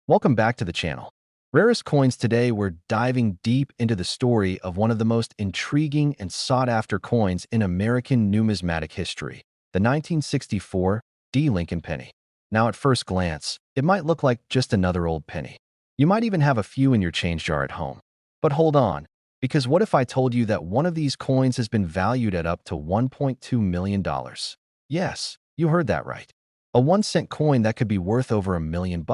Welcome back to the channel. Rarest Coins. Today we're diving deep into the story of one of the most intriguing and sought-after coins in American numismatic history, the 1964 D. Lincoln penny. Now at first glance, it might look like just another old penny. You might even have a few in your change jar at home. But hold on, because what if I told you that one of these coins has been valued at up to $1.2 million? Yes, you heard that right. A 1-cent coin that could be worth over $1 million.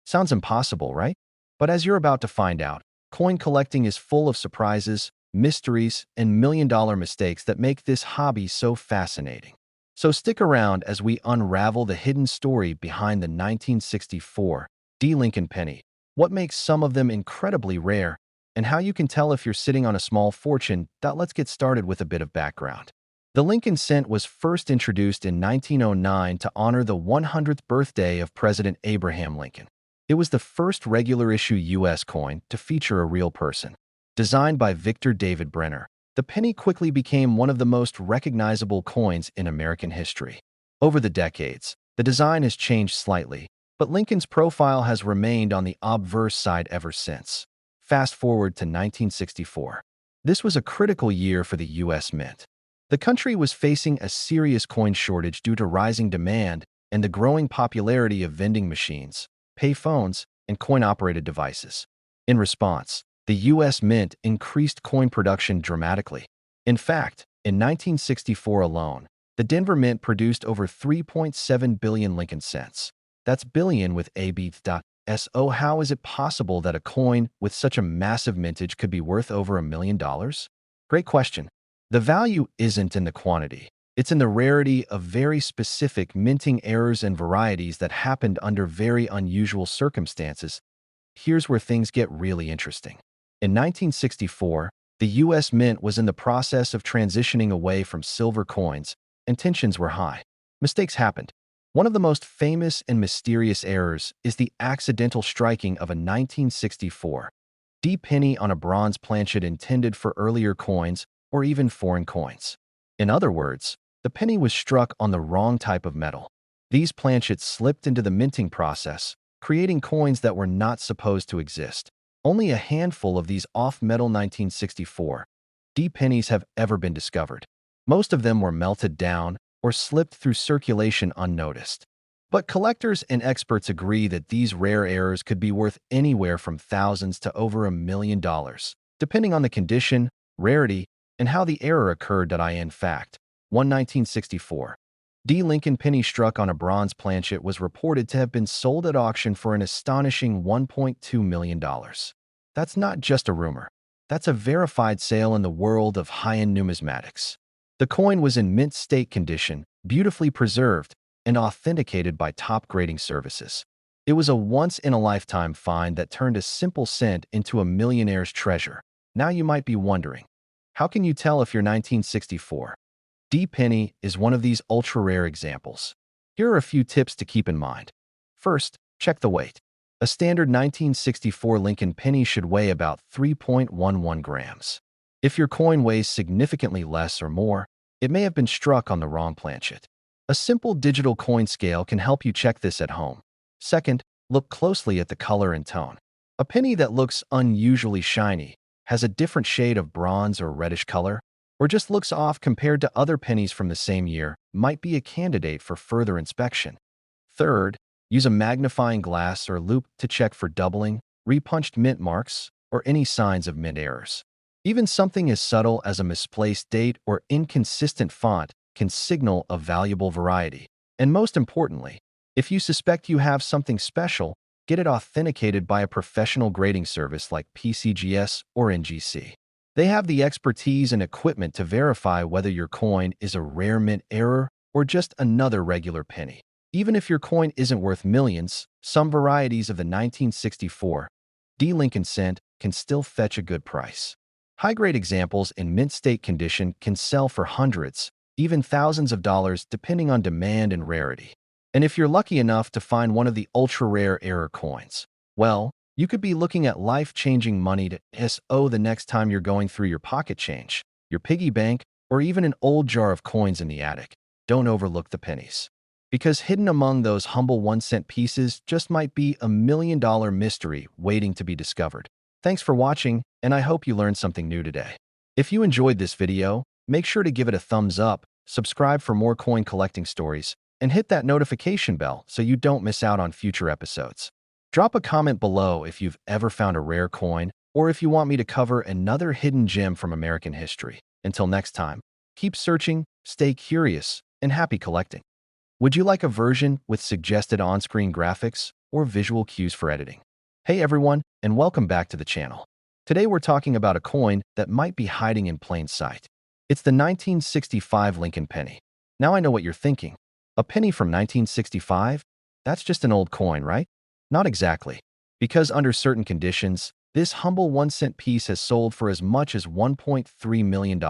Sounds impossible, right? But as you're about to find out, coin collecting is full of surprises, mysteries, and million-dollar mistakes that make this hobby so fascinating. So stick around as we unravel the hidden story behind the 1964 D. Lincoln penny, what makes some of them incredibly rare, and how you can tell if you're sitting on a small fortune. Let's get started with a bit of background. The Lincoln cent was first introduced in 1909 to honor the 100th birthday of President Abraham Lincoln. It was the first regular-issue U.S. coin to feature a real person. Designed by Victor David Brenner, the penny quickly became one of the most recognizable coins in American history. Over the decades, the design has changed slightly, but Lincoln's profile has remained on the obverse side ever since. Fast forward to 1964. This was a critical year for the U.S. Mint. The country was facing a serious coin shortage due to rising demand and the growing popularity of vending machines, pay phones, and coin-operated devices. In response, the U.S. Mint increased coin production dramatically. In fact, in 1964 alone, the Denver Mint produced over 3.7 billion Lincoln cents. That's billion with a b. So how is it possible that a coin with such a massive mintage could be worth over $1 million? Great question. The value isn't in the quantity. It's in the rarity of very specific minting errors and varieties that happened under very unusual circumstances. Here's where things get really interesting. In 1964, the U.S. Mint was in the process of transitioning away from silver coins, and tensions were high. Mistakes happened. One of the most famous and mysterious errors is the accidental striking of a 1964 D penny on a bronze planchet intended for earlier coins or even foreign coins. In other words, the penny was struck on the wrong type of metal. These planchets slipped into the minting process, creating coins that were not supposed to exist. Only a handful of these off-metal 1964 D pennies have ever been discovered. Most of them were melted down or slipped through circulation unnoticed. But collectors and experts agree that these rare errors could be worth anywhere from thousands to over $1 million, depending on the condition, rarity, and how the error occurred. In fact, one 1964 D. Lincoln penny struck on a bronze planchet was reported to have been sold at auction for an astonishing $1.2 million. That's not just a rumor. That's a verified sale in the world of high-end numismatics. The coin was in mint state condition, beautifully preserved, and authenticated by top grading services. It was a once-in-a-lifetime find that turned a simple cent into a millionaire's treasure. Now you might be wondering, how can you tell if your 1964 D penny is one of these ultra-rare examples? Here are a few tips to keep in mind. First, check the weight. A standard 1964 Lincoln penny should weigh about 3.11 grams. If your coin weighs significantly less or more, it may have been struck on the wrong planchet. A simple digital coin scale can help you check this at home. Second, look closely at the color and tone. A penny that looks unusually shiny, has a different shade of bronze or reddish color, or just looks off compared to other pennies from the same year, might be a candidate for further inspection. Third, use a magnifying glass or loupe to check for doubling, repunched mint marks, or any signs of mint errors. Even something as subtle as a misplaced date or inconsistent font can signal a valuable variety. And most importantly, if you suspect you have something special, get it authenticated by a professional grading service like PCGS or NGC. They have the expertise and equipment to verify whether your coin is a rare mint error or just another regular penny. Even if your coin isn't worth millions, some varieties of the 1964 D. Lincoln cent can still fetch a good price. High-grade examples in mint state condition can sell for hundreds, even thousands of dollars depending on demand and rarity. And if you're lucky enough to find one of the ultra-rare error coins, well, you could be looking at life-changing money to SO the next time you're going through your pocket change, your piggy bank, or even an old jar of coins in the attic. Don't overlook the pennies. Because hidden among those humble 1-cent pieces just might be a $1 million mystery waiting to be discovered. Thanks for watching, and I hope you learned something new today. If you enjoyed this video, make sure to give it a thumbs up, subscribe for more coin collecting stories, and hit that notification bell so you don't miss out on future episodes. Drop a comment below if you've ever found a rare coin, or if you want me to cover another hidden gem from American history. Until next time, keep searching, stay curious, and happy collecting. Would you like a version with suggested on-screen graphics or visual cues for editing? Hey everyone, and welcome back to the channel. Today we're talking about a coin that might be hiding in plain sight. It's the 1965 Lincoln penny. Now I know what you're thinking. A penny from 1965? That's just an old coin, right? Not exactly. Because under certain conditions, this humble 1-cent piece has sold for as much as $1.3 million.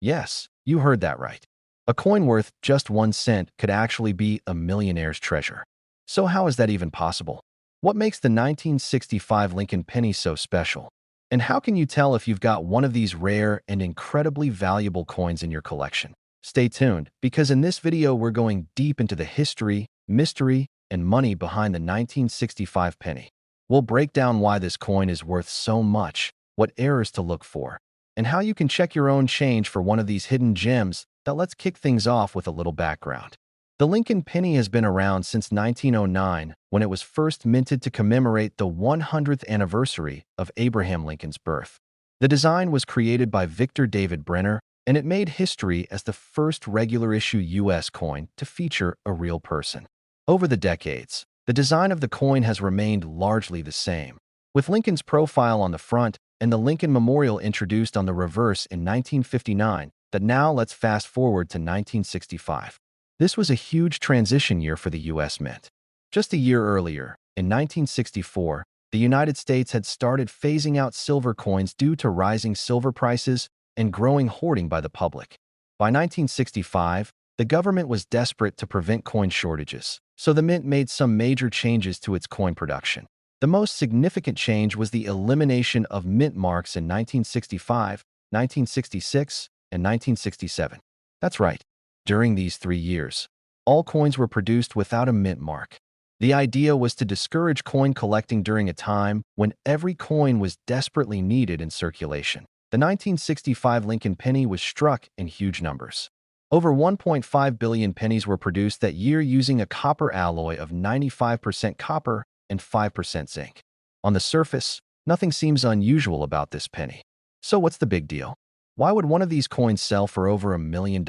Yes, you heard that right. A coin worth just 1 cent could actually be a millionaire's treasure. So how is that even possible? What makes the 1965 Lincoln penny so special? And how can you tell if you've got one of these rare and incredibly valuable coins in your collection? Stay tuned, because in this video we're going deep into the history, mystery, and money behind the 1965 penny. We'll break down why this coin is worth so much, what errors to look for, and how you can check your own change for one of these hidden gems. Let's kick things off with a little background. The Lincoln penny has been around since 1909, when it was first minted to commemorate the 100th anniversary of Abraham Lincoln's birth. The design was created by Victor David Brenner, and it made history as the first regular-issue U.S. coin to feature a real person. Over the decades, the design of the coin has remained largely the same, with Lincoln's profile on the front and the Lincoln Memorial introduced on the reverse in 1959. Now let's fast forward to 1965. This was a huge transition year for the U.S. Mint. Just a year earlier, in 1964, the United States had started phasing out silver coins due to rising silver prices and growing hoarding by the public. By 1965, the government was desperate to prevent coin shortages, so the Mint made some major changes to its coin production. The most significant change was the elimination of mint marks in 1965, 1966, and 1967. That's right. During these 3 years, all coins were produced without a mint mark. The idea was to discourage coin collecting during a time when every coin was desperately needed in circulation. The 1965 Lincoln penny was struck in huge numbers. Over 1.5 billion pennies were produced that year using a copper alloy of 95% copper and 5% zinc. On the surface, nothing seems unusual about this penny. So what's the big deal? Why would one of these coins sell for over $1 million?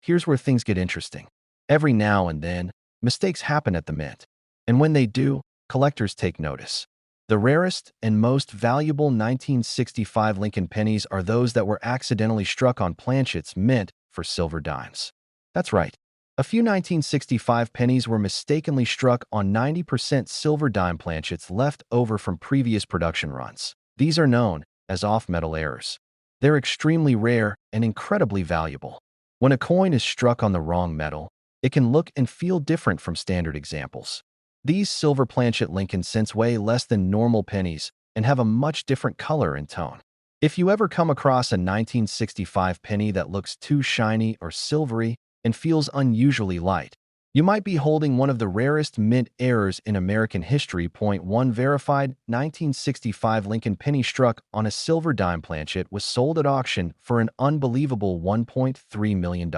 Here's where things get interesting. Every now and then, mistakes happen at the Mint. And when they do, collectors take notice. The rarest and most valuable 1965 Lincoln pennies are those that were accidentally struck on planchets meant for silver dimes. That's right. A few 1965 pennies were mistakenly struck on 90% silver dime planchets left over from previous production runs. These are known as off-metal errors. They're extremely rare and incredibly valuable. When a coin is struck on the wrong metal, it can look and feel different from standard examples. These silver planchet Lincoln cents weigh less than normal pennies and have a much different color and tone. If you ever come across a 1965 penny that looks too shiny or silvery and feels unusually light, you might be holding one of the rarest mint errors in American history. One verified 1965 Lincoln penny struck on a silver dime planchet was sold at auction for an unbelievable $1.3 million.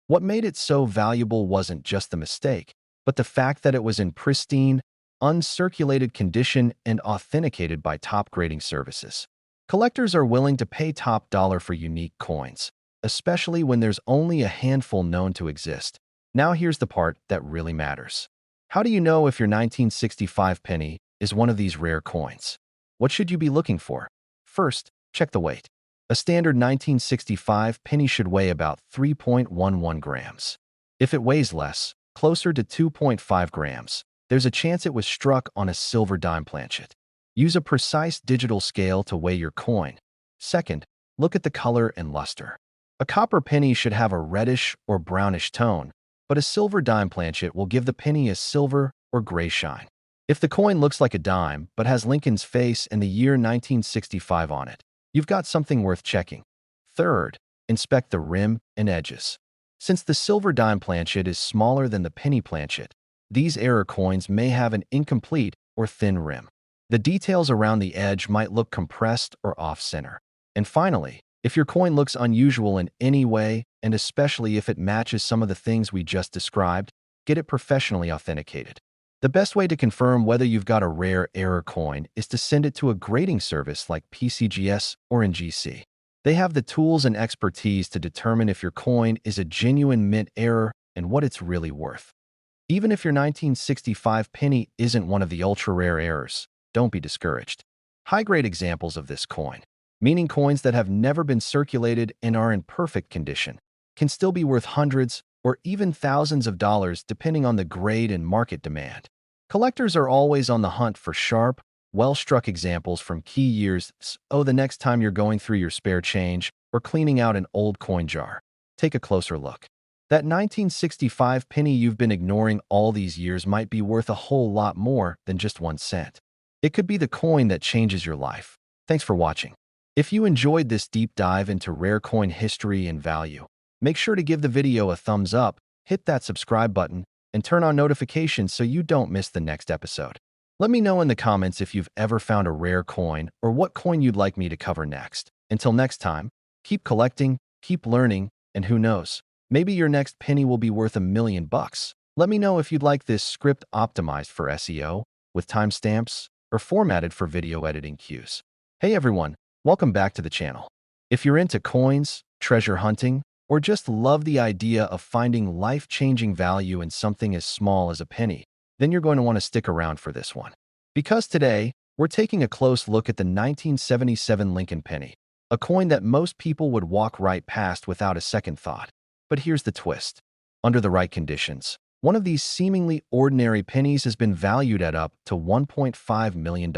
What made it so valuable wasn't just the mistake, but the fact that it was in pristine, uncirculated condition and authenticated by top grading services. Collectors are willing to pay top dollar for unique coins, especially when there's only a handful known to exist. Now here's the part that really matters. How do you know if your 1965 penny is one of these rare coins? What should you be looking for? First, check the weight. A standard 1965 penny should weigh about 3.11 grams. If it weighs less, closer to 2.5 grams, there's a chance it was struck on a silver dime planchet. Use a precise digital scale to weigh your coin. Second, look at the color and luster. A copper penny should have a reddish or brownish tone, but a silver dime planchet will give the penny a silver or gray shine. If the coin looks like a dime but has Lincoln's face and the year 1965 on it, you've got something worth checking. Third, inspect the rim and edges. Since the silver dime planchet is smaller than the penny planchet, these error coins may have an incomplete or thin rim. The details around the edge might look compressed or off-center. And finally, if your coin looks unusual in any way, and especially if it matches some of the things we just described, get it professionally authenticated. The best way to confirm whether you've got a rare error coin is to send it to a grading service like PCGS or NGC. They have the tools and expertise to determine if your coin is a genuine mint error and what it's really worth. Even if your 1965 penny isn't one of the ultra-rare errors, don't be discouraged. High-grade examples of this coin, meaning coins that have never been circulated and are in perfect condition, can still be worth hundreds or even thousands of dollars depending on the grade and market demand. Collectors are always on the hunt for sharp, well-struck examples from key years, so the next time you're going through your spare change or cleaning out an old coin jar, take a closer look. That 1965 penny you've been ignoring all these years might be worth a whole lot more than just 1 cent. It could be the coin that changes your life. Thanks for watching. If you enjoyed this deep dive into rare coin history and value, make sure to give the video a thumbs up, hit that subscribe button, and turn on notifications so you don't miss the next episode. Let me know in the comments if you've ever found a rare coin or what coin you'd like me to cover next. Until next time, keep collecting, keep learning, and who knows, maybe your next penny will be worth $1 million. Let me know if you'd like this script optimized for SEO, with timestamps, or formatted for video editing cues. Hey everyone, welcome back to the channel. If you're into coins, treasure hunting, or just love the idea of finding life-changing value in something as small as a penny, then you're going to want to stick around for this one. Because today, we're taking a close look at the 1977 Lincoln penny, a coin that most people would walk right past without a second thought. But here's the twist. Under the right conditions, one of these seemingly ordinary pennies has been valued at up to $1.5 million.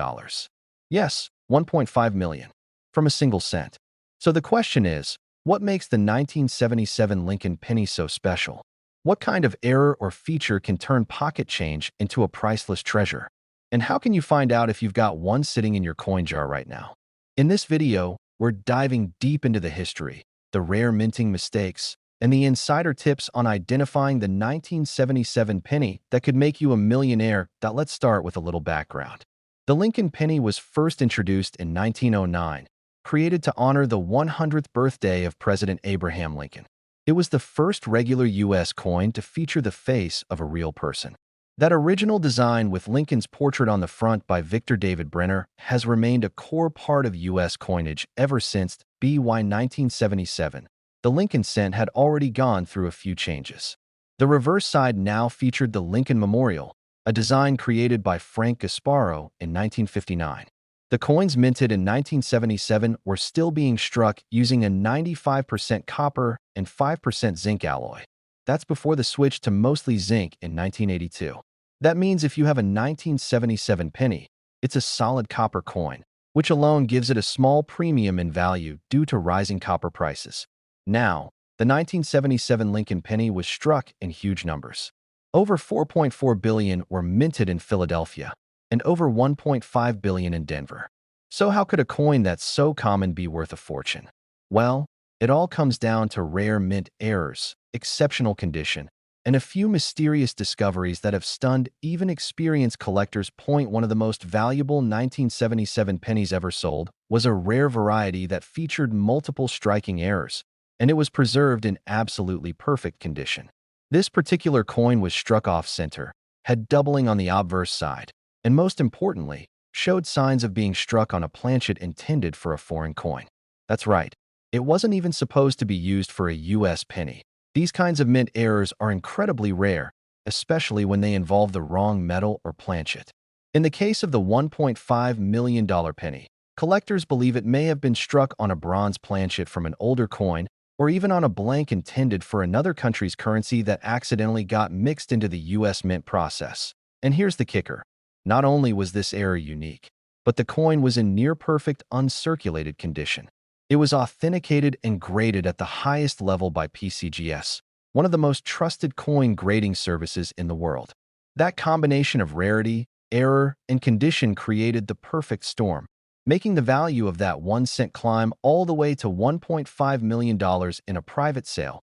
Yes, $1.5 million, from a single cent. So the question is, what makes the 1977 Lincoln penny so special? What kind of error or feature can turn pocket change into a priceless treasure? And how can you find out if you've got one sitting in your coin jar right now? In this video, we're diving deep into the history, the rare minting mistakes, and the insider tips on identifying the 1977 penny that could make you a millionaire. Let's start with a little background. The Lincoln penny was first introduced in 1909, created to honor the 100th birthday of President Abraham Lincoln. It was the first regular U.S. coin to feature the face of a real person. That original design with Lincoln's portrait on the front by Victor David Brenner has remained a core part of U.S. coinage ever since by 1977. The Lincoln cent had already gone through a few changes. The reverse side now featured the Lincoln Memorial, a design created by Frank Gasparo in 1959. The coins minted in 1977 were still being struck using a 95% copper and 5% zinc alloy. That's before the switch to mostly zinc in 1982. That means if you have a 1977 penny, it's a solid copper coin, which alone gives it a small premium in value due to rising copper prices. Now, the 1977 Lincoln penny was struck in huge numbers. Over 4.4 billion were minted in Philadelphia, and over 1.5 billion in Denver. So how could a coin that's so common be worth a fortune? Well, it all comes down to rare mint errors, exceptional condition, and a few mysterious discoveries that have stunned even experienced collectors. One of the most valuable 1977 pennies ever sold was a rare variety that featured multiple striking errors, and it was preserved in absolutely perfect condition. This particular coin was struck off-center, had doubling on the obverse side, and most importantly, showed signs of being struck on a planchet intended for a foreign coin. That's right, it wasn't even supposed to be used for a U.S. penny. These kinds of mint errors are incredibly rare, especially when they involve the wrong metal or planchet. In the case of the $1.5 million penny, collectors believe it may have been struck on a bronze planchet from an older coin, or even on a blank intended for another country's currency that accidentally got mixed into the U.S. mint process. And here's the kicker. Not only was this error unique, but the coin was in near-perfect uncirculated condition. It was authenticated and graded at the highest level by PCGS, one of the most trusted coin grading services in the world. That combination of rarity, error, and condition created the perfect storm, making the value of that 1 cent climb all the way to $1.5 million in a private sale.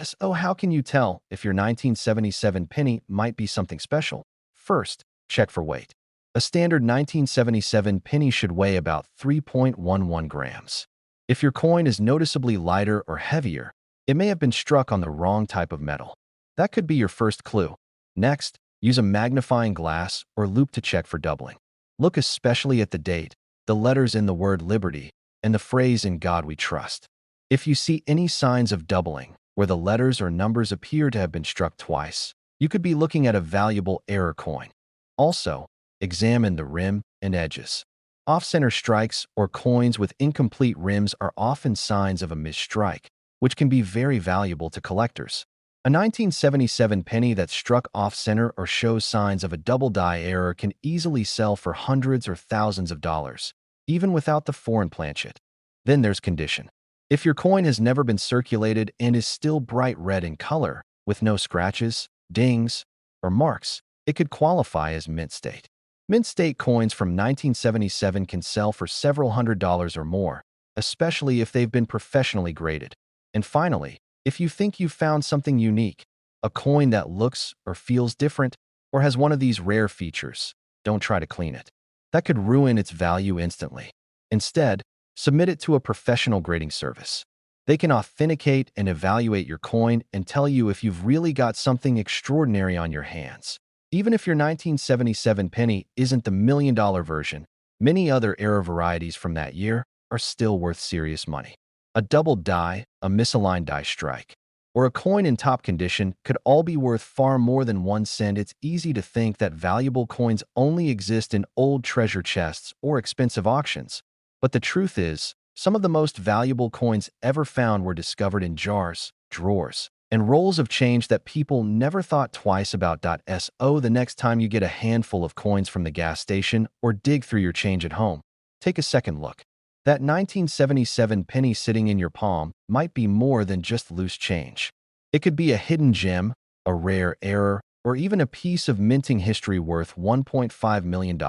So how can you tell if your 1977 penny might be something special? First, check for weight. A standard 1977 penny should weigh about 3.11 grams. If your coin is noticeably lighter or heavier, it may have been struck on the wrong type of metal. That could be your first clue. Next, use a magnifying glass or loupe to check for doubling. Look especially at the date, the letters in the word liberty, and the phrase "in God we trust." If you see any signs of doubling, where the letters or numbers appear to have been struck twice, you could be looking at a valuable error coin. Also, examine the rim and edges. Off-center strikes or coins with incomplete rims are often signs of a misstrike, which can be very valuable to collectors. A 1977 penny that struck off-center or shows signs of a double die error can easily sell for hundreds or thousands of dollars, even without the foreign planchet. Then there's condition. If your coin has never been circulated and is still bright red in color, with no scratches, dings, or marks, it could qualify as mint state. Mint state coins from 1977 can sell for several $100s or more, especially if they've been professionally graded. And finally, if you think you've found something unique, a coin that looks or feels different, or has one of these rare features, don't try to clean it. That could ruin its value instantly. Instead, submit it to a professional grading service. They can authenticate and evaluate your coin and tell you if you've really got something extraordinary on your hands. Even if your 1977 penny isn't the million-dollar version, many other error varieties from that year are still worth serious money. A double die, a misaligned die strike, or a coin in top condition could all be worth far more than 1 cent. It's easy to think that valuable coins only exist in old treasure chests or expensive auctions. But the truth is, some of the most valuable coins ever found were discovered in jars, drawers, and rolls of change that people never thought twice about. So the next time you get a handful of coins from the gas station or dig through your change at home, take a second look. That 1977 penny sitting in your palm might be more than just loose change. It could be a hidden gem, a rare error, or even a piece of minting history worth $1.5 million.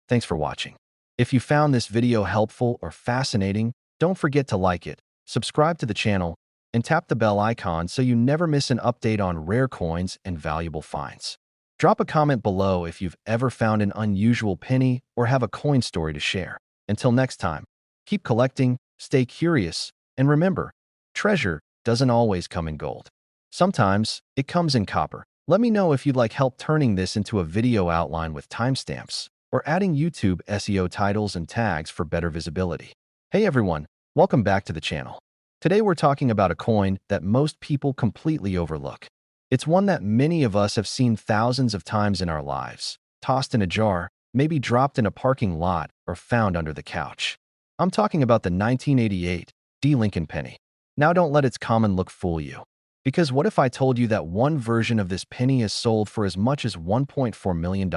Thanks for watching. If you found this video helpful or fascinating, don't forget to like it, subscribe to the channel, and tap the bell icon so you never miss an update on rare coins and valuable finds. Drop a comment below if you've ever found an unusual penny or have a coin story to share. Until next time, keep collecting, stay curious, and remember, treasure doesn't always come in gold. Sometimes it comes in copper. Let me know if you'd like help turning this into a video outline with timestamps, or adding YouTube SEO titles and tags for better visibility. Hey everyone, welcome back to the channel. Today we're talking about a coin that most people completely overlook. It's one that many of us have seen thousands of times in our lives, tossed in a jar, maybe dropped in a parking lot, or found under the couch. I'm talking about the 1988 Lincoln penny. Now don't let its common look fool you. Because what if I told you that one version of this penny is sold for as much as $1.4 million?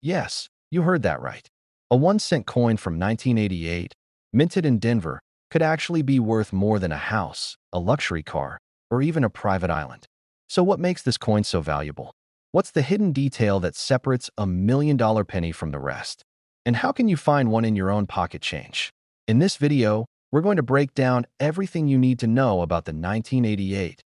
Yes, you heard that right. A 1-cent coin from 1988, minted in Denver, could actually be worth more than a house, a luxury car, or even a private island. So what makes this coin so valuable? What's the hidden detail that separates a $1-million penny from the rest? And how can you find one in your own pocket change? In this video, we're going to break down everything you need to know about the 1988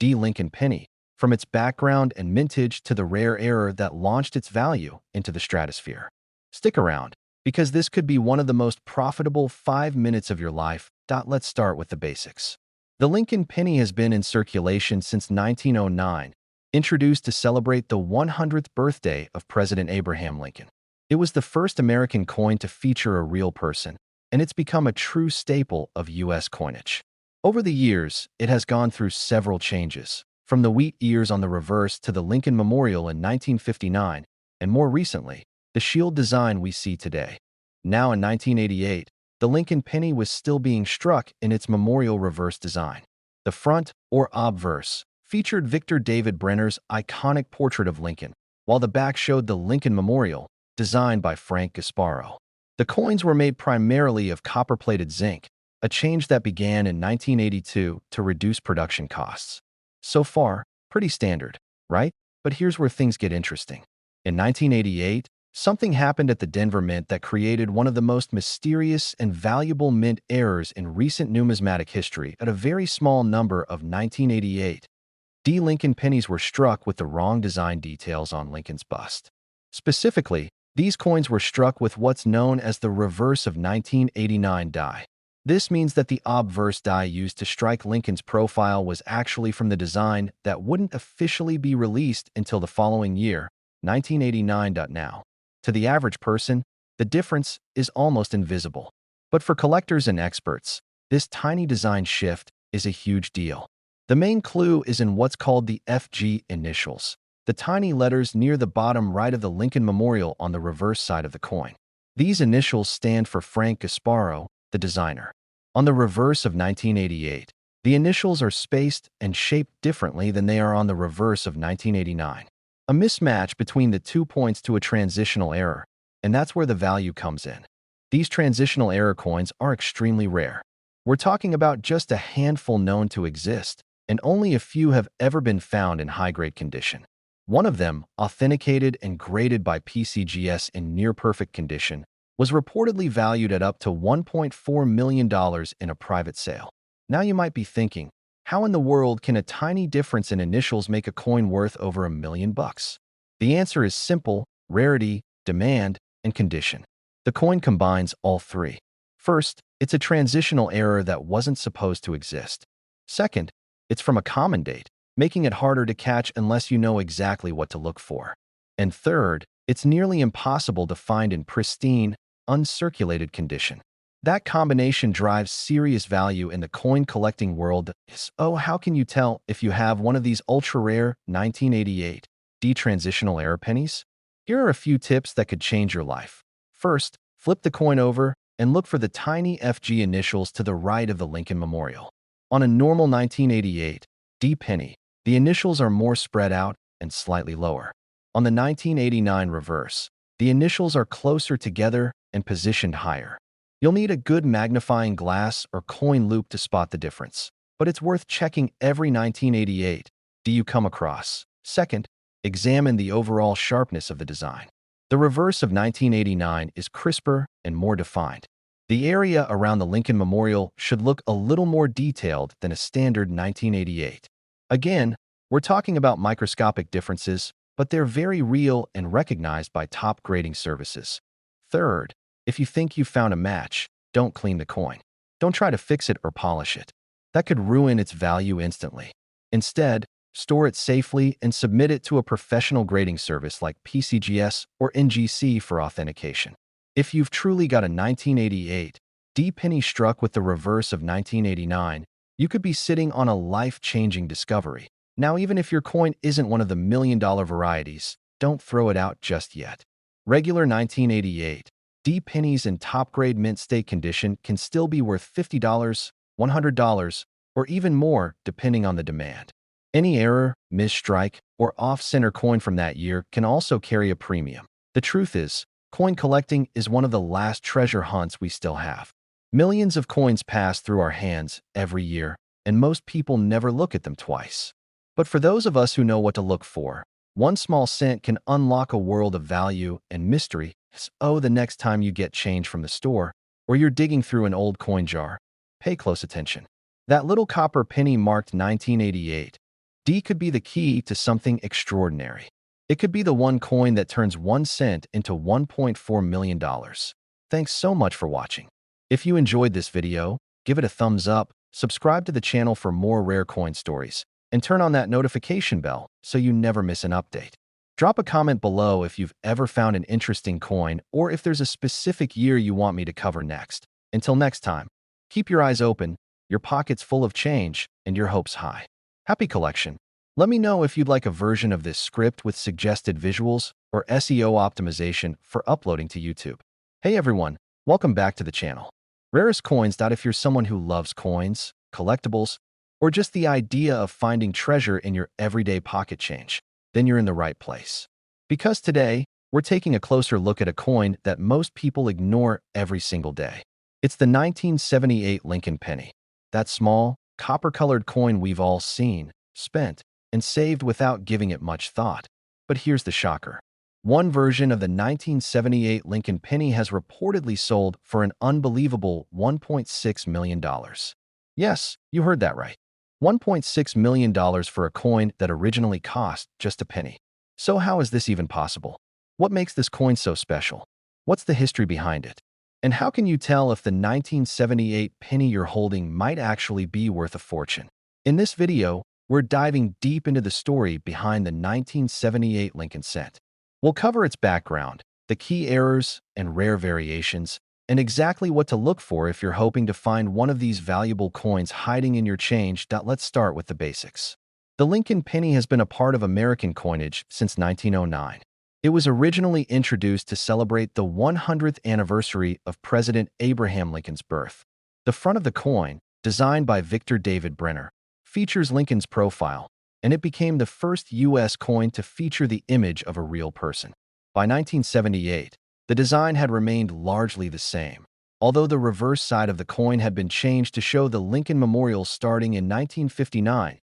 Lincoln penny, from its background and mintage to the rare error that launched its value into the stratosphere. Stick around, because this could be one of the most profitable 5 minutes of your life. Let's start with the basics. The Lincoln penny has been in circulation since 1909, introduced to celebrate the 100th birthday of President Abraham Lincoln. It was the first American coin to feature a real person, and it's become a true staple of U.S. coinage. Over the years, it has gone through several changes, from the wheat ears on the reverse to the Lincoln Memorial in 1959, and more recently, the shield design we see today. Now in 1988, the Lincoln penny was still being struck in its memorial reverse design. The front, or obverse, featured Victor David Brenner's iconic portrait of Lincoln, while the back showed the Lincoln Memorial, designed by Frank Gasparo. The coins were made primarily of copper-plated zinc, a change that began in 1982 to reduce production costs. So far, pretty standard, right? But here's where things get interesting. In 1988, Something happened at the Denver Mint that created one of the most mysterious and valuable mint errors in recent numismatic history. At a very small number of 1988, Lincoln pennies were struck with the wrong design details on Lincoln's bust. Specifically, these coins were struck with what's known as the reverse of 1989 die. This means that the obverse die used to strike Lincoln's profile was actually from the design that wouldn't officially be released until the following year, 1989. Now, to the average person, the difference is almost invisible. But for collectors and experts, this tiny design shift is a huge deal. The main clue is in what's called the FG initials, the tiny letters near the bottom right of the Lincoln Memorial on the reverse side of the coin. These initials stand for Frank Gasparo, the designer. On the reverse of 1988, the initials are spaced and shaped differently than they are on the reverse of 1989. A mismatch between the 2 points to a transitional error, and that's where the value comes in. These transitional error coins are extremely rare. We're talking about just a handful known to exist, and only a few have ever been found in high-grade condition. One of them, authenticated and graded by PCGS in near-perfect condition, was reportedly valued at up to $1.4 million in a private sale. Now you might be thinking, how in the world can a tiny difference in initials make a coin worth over $1 million? The answer is simple: rarity, demand, and condition. The coin combines all three. First, it's a transitional error that wasn't supposed to exist. Second, it's from a common date, making it harder to catch unless you know exactly what to look for. And third, it's nearly impossible to find in pristine, uncirculated condition. That combination drives serious value in the coin collecting world. So how can you tell if you have one of these ultra-rare 1988 transitional error pennies? Here are a few tips that could change your life. First, flip the coin over and look for the tiny FG initials to the right of the Lincoln Memorial. On a normal 1988 penny, the initials are more spread out and slightly lower. On the 1989 reverse, the initials are closer together and positioned higher. You'll need a good magnifying glass or coin loop to spot the difference, but it's worth checking every 1988 you come across. Second, examine the overall sharpness of the design. The reverse of 1989 is crisper and more defined. The area around the Lincoln Memorial should look a little more detailed than a standard 1988. Again, we're talking about microscopic differences, but they're very real and recognized by top grading services. Third, if you think you found a match, don't clean the coin. Don't try to fix it or polish it. That could ruin its value instantly. Instead, store it safely and submit it to a professional grading service like PCGS or NGC for authentication. If you've truly got a 1988 penny struck with the reverse of 1989, you could be sitting on a life-changing discovery. Now, even if your coin isn't one of the million-dollar varieties, don't throw it out just yet. Regular 1988 pennies in top-grade mint state condition can still be worth $50, $100, or even more, depending on the demand. Any error, misstrike, or off-center coin from that year can also carry a premium. The truth is, coin collecting is one of the last treasure hunts we still have. Millions of coins pass through our hands every year, and most people never look at them twice. But for those of us who know what to look for, one small cent can unlock a world of value and mystery. So the next time you get change from the store, or you're digging through an old coin jar, pay close attention. That little copper penny marked 1988 could be the key to something extraordinary. It could be the one coin that turns 1 cent into $1.4 million. Thanks so much for watching. If you enjoyed this video, give it a thumbs up, subscribe to the channel for more rare coin stories, and turn on that notification bell so you never miss an update. Drop a comment below if you've ever found an interesting coin or if there's a specific year you want me to cover next. Until next time, keep your eyes open, your pockets full of change, and your hopes high. Happy collection! Let me know if you'd like a version of this script with suggested visuals or SEO optimization for uploading to YouTube. Hey everyone, welcome back to the channel. Rarest Coins. If you're someone who loves coins, collectibles, or just the idea of finding treasure in your everyday pocket change, then you're in the right place. Because today, we're taking a closer look at a coin that most people ignore every single day. It's the 1978 Lincoln penny. That small, copper-colored coin we've all seen, spent, and saved without giving it much thought. But here's the shocker. One version of the 1978 Lincoln penny has reportedly sold for an unbelievable $1.6 million. Yes, you heard that right. $1.6 million for a coin that originally cost just a penny. So how is this even possible? What makes this coin so special? What's the history behind it? And how can you tell if the 1978 penny you're holding might actually be worth a fortune? In this video, we're diving deep into the story behind the 1978 Lincoln cent. We'll cover its background, the key errors and rare variations, and exactly what to look for if you're hoping to find one of these valuable coins hiding in your change. Let's start with the basics. The Lincoln penny has been a part of American coinage since 1909. It was originally introduced to celebrate the 100th anniversary of President Abraham Lincoln's birth. The front of the coin, designed by Victor David Brenner, features Lincoln's profile, and it became the first U.S. coin to feature the image of a real person. By 1978, the design had remained largely the same, although the reverse side of the coin had been changed to show the Lincoln Memorial starting in 1959.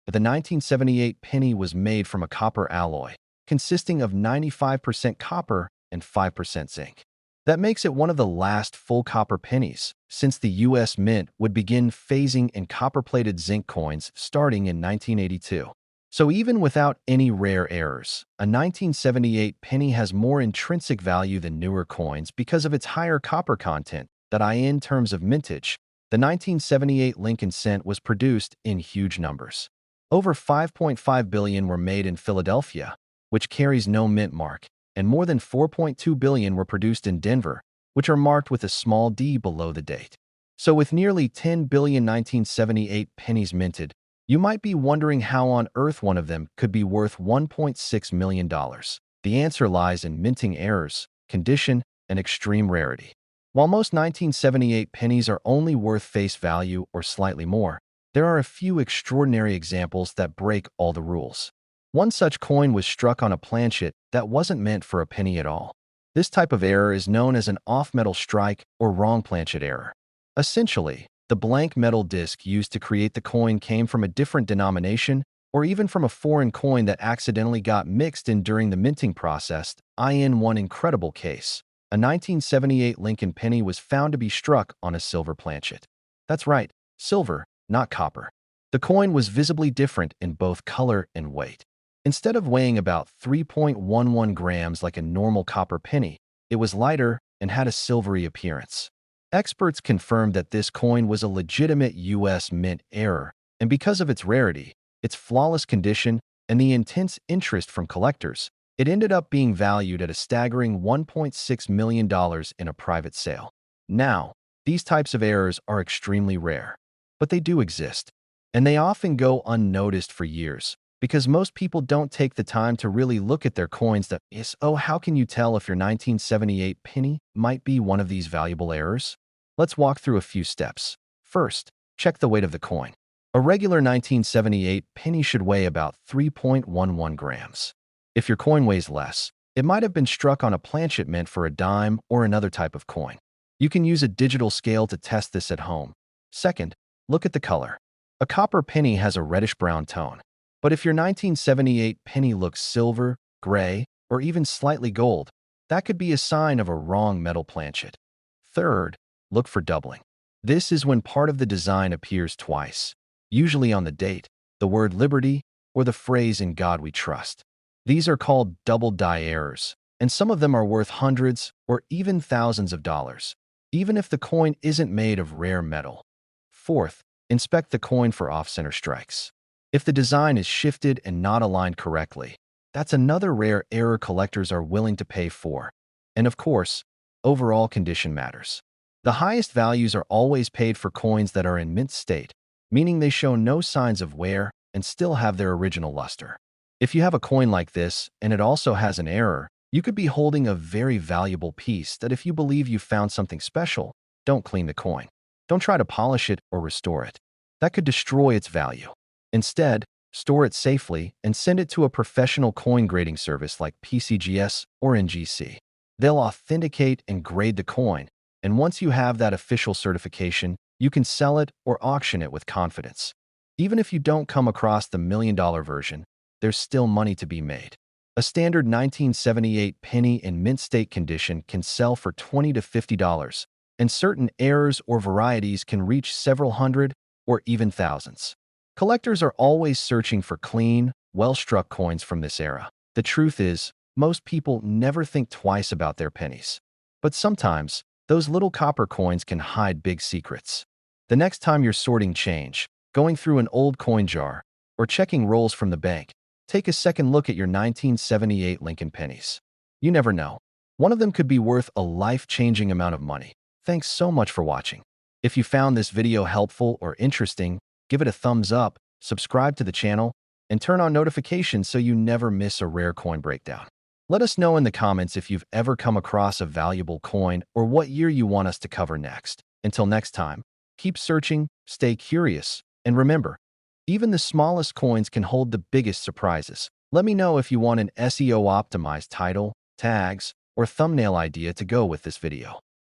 But the 1978 penny was made from a copper alloy, consisting of 95% copper and 5% zinc. That makes it one of the last full copper pennies, since the U.S. Mint would begin phasing in copper-plated zinc coins starting in 1982. So even without any rare errors, a 1978 penny has more intrinsic value than newer coins because of its higher copper content. In terms of mintage, the 1978 Lincoln cent was produced in huge numbers. Over 5.5 billion were made in Philadelphia, which carries no mint mark, and more than 4.2 billion were produced in Denver, which are marked with a small d below the date. So with nearly 10 billion 1978 pennies minted, you might be wondering how on earth one of them could be worth $1.6 million. The answer lies in minting errors, condition, and extreme rarity. While most 1978 pennies are only worth face value or slightly more, there are a few extraordinary examples that break all the rules. One such coin was struck on a planchet that wasn't meant for a penny at all. This type of error is known as an off-metal strike or wrong planchet error. Essentially, the blank metal disc used to create the coin came from a different denomination or even from a foreign coin that accidentally got mixed in during the minting process. In one incredible case, a 1978 Lincoln penny was found to be struck on a silver planchet. That's right, silver, not copper. The coin was visibly different in both color and weight. Instead of weighing about 3.11 grams like a normal copper penny, it was lighter and had a silvery appearance. Experts confirmed that this coin was a legitimate U.S. Mint error, and because of its rarity, its flawless condition, and the intense interest from collectors, it ended up being valued at a staggering $1.6 million in a private sale. Now, these types of errors are extremely rare, but they do exist, and they often go unnoticed for years because most people don't take the time to really look at their coins. How can you tell if your 1978 penny might be one of these valuable errors? Let's walk through a few steps. First, check the weight of the coin. A regular 1978 penny should weigh about 3.11 grams. If your coin weighs less, it might have been struck on a planchet meant for a dime or another type of coin. You can use a digital scale to test this at home. Second, look at the color. A copper penny has a reddish-brown tone. But if your 1978 penny looks silver, gray, or even slightly gold, that could be a sign of a wrong metal planchet. Third, look for doubling. This is when part of the design appears twice, usually on the date, the word liberty, or the phrase "in God we trust." These are called double die errors, and some of them are worth hundreds or even thousands of dollars, even if the coin isn't made of rare metal. Fourth, inspect the coin for off-center strikes. If the design is shifted and not aligned correctly, that's another rare error collectors are willing to pay for. And of course, overall condition matters. The highest values are always paid for coins that are in mint state, meaning they show no signs of wear and still have their original luster. If you have a coin like this and it also has an error, you could be holding a very valuable piece that if you believe you found something special, don't clean the coin. Don't try to polish it or restore it. That could destroy its value. Instead, store it safely and send it to a professional coin grading service like PCGS or NGC. They'll authenticate and grade the coin, and once you have that official certification, you can sell it or auction it with confidence. Even if you don't come across the $1 million version, there's still money to be made. A standard 1978 penny in mint state condition can sell for $20 to $50, and certain errors or varieties can reach several hundred or even thousands. Collectors are always searching for clean, well-struck coins from this era. The truth is, most people never think twice about their pennies. But sometimes, those little copper coins can hide big secrets. The next time you're sorting change, going through an old coin jar, or checking rolls from the bank, take a second look at your 1978 Lincoln pennies. You never know. One of them could be worth a life-changing amount of money. Thanks so much for watching. If you found this video helpful or interesting, give it a thumbs up, subscribe to the channel, and turn on notifications so you never miss a rare coin breakdown. Let us know in the comments if you've ever come across a valuable coin or what year you want us to cover next. Until next time, keep searching, stay curious, and remember, even the smallest coins can hold the biggest surprises. Let me know if you want an SEO-optimized title, tags, or thumbnail idea to go with this video.